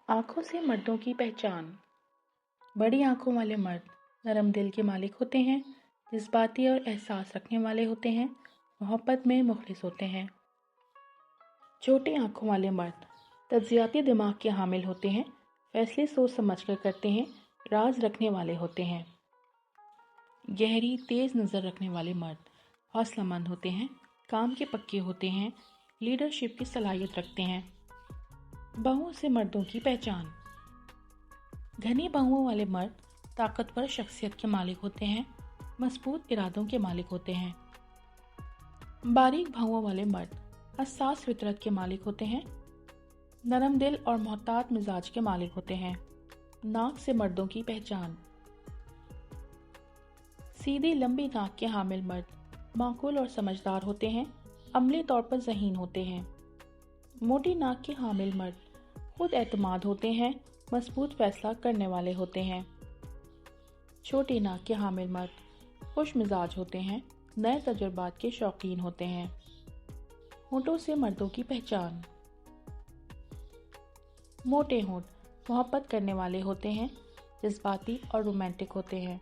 आंखों से मर्दों की पहचान। बड़ी आंखों वाले मर्द नरम दिल के मालिक होते हैं, जज्बाती और एहसास रखने वाले होते हैं, मोहब्बत में मुखलिस होते हैं। छोटी आंखों वाले मर्द तज्जियाती दिमाग के हामिल होते हैं, फैसले सोच समझ कर करते हैं, राज रखने वाले होते हैं। गहरी तेज नज़र रखने वाले मर्द हौसलामंद होते हैं, काम के पक्के होते हैं, लीडरशिप की सलाहियत रखते हैं। बाहुओं से मर्दों की पहचान। घनी बाहुओं वाले मर्द ताकतवर शख्सियत के मालिक होते हैं, मजबूत इरादों के मालिक होते हैं। बारीक बाहुओं वाले मर्द हसास फितरत के मालिक होते हैं, नरम दिल और मोहतात मिजाज के मालिक होते हैं। नाक से मर्दों की पहचान। सीधी लंबी नाक के हामिल मर्द माकूल और समझदार होते हैं, अमली तौर पर ज़हीन होते हैं। मोटी नाक के हामिल मर्द खुद एतमाद होते हैं, मजबूत फैसला करने वाले होते हैं। छोटी नाक के हामिल मर्द खुश मिजाज होते हैं, नए तजुर्बात के शौकीन होते हैं। होंठों से मर्दों की पहचान। मोटे होंठ मोहब्बत करने वाले होते हैं, जज्बाती और रोमांटिक होते हैं।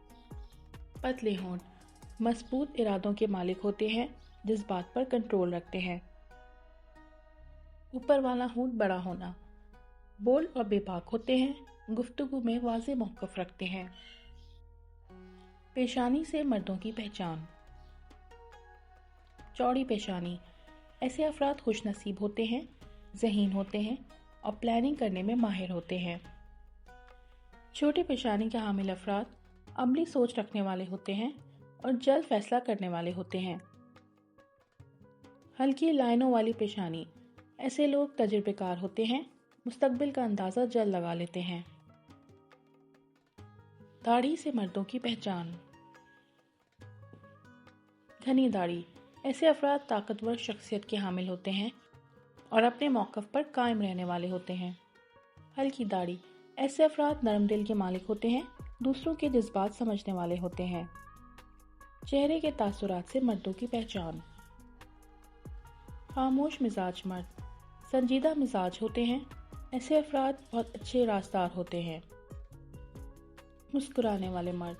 पतले होंठ मजबूत इरादों के मालिक होते हैं, जज्बात पर कंट्रोल रखते हैं। ऊपर वाला होंठ बड़ा होना बोल और बेबाक होते हैं, गुफ्तगू में वाज़ेह मौक़िफ़ रखते हैं। पेशानी से मर्दों की पहचान। चौड़ी पेशानी ऐसे अफराद खुश नसीब होते हैं, ज़हीन होते हैं और प्लानिंग करने में माहिर होते हैं। छोटी पेशानी के हामिल अफराद अमली सोच रखने वाले होते हैं और जल्द फैसला करने वाले होते हैं। हल्की लाइनों वाली पेशानी ऐसे लोग तजुर्बेकार होते हैं, मुस्तकबिल का अंदाज़ा जल्द लगा लेते हैं। दाढ़ी से मर्दों की पहचान। घनी दाढ़ी ऐसे अफराद ताकतवर शख्सियत के हामिल होते हैं और अपने मौक़िफ़ पर कायम रहने वाले होते हैं। हल्की दाढ़ी ऐसे अफराद नरम दिल के मालिक होते हैं, दूसरों के जज्बात समझने वाले होते हैं। चेहरे के तासुरात से मर्दों की पहचान। खामोश मिजाज मर्द संजीदा मिजाज होते हैं, ऐसे अफराद बहुत अच्छे राजदार होते हैं। मुस्कुराने वाले मर्द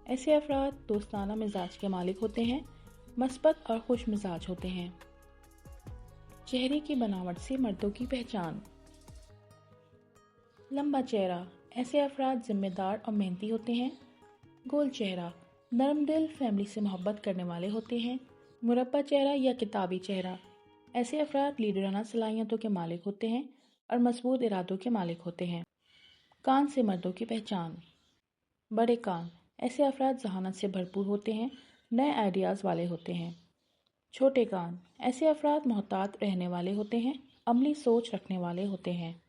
ऐसे अफराद दोस्ताना मिजाज के मालिक होते हैं, मस्बत और खुश मिजाज होते हैं। चेहरे की बनावट से मर्दों की पहचान। लंबा चेहरा ऐसे अफराद जिम्मेदार और मेहनती होते हैं। गोल चेहरा नरम दिल फैमिली से मोहब्बत करने वाले होते हैं। मुरब्बा चेहरा या किताबी चेहरा ऐसे अफराद लीडराना सलाहियतों के मालिक होते हैं और मजबूत इरादों के मालिक होते हैं। कान से मर्दों की पहचान। बड़े कान ऐसे अफराद जहानत से भरपूर होते हैं, नए आइडियाज़ वाले होते हैं। छोटे कान ऐसे अफराद मोहतात रहने वाले होते हैं, अमली सोच रखने वाले होते हैं।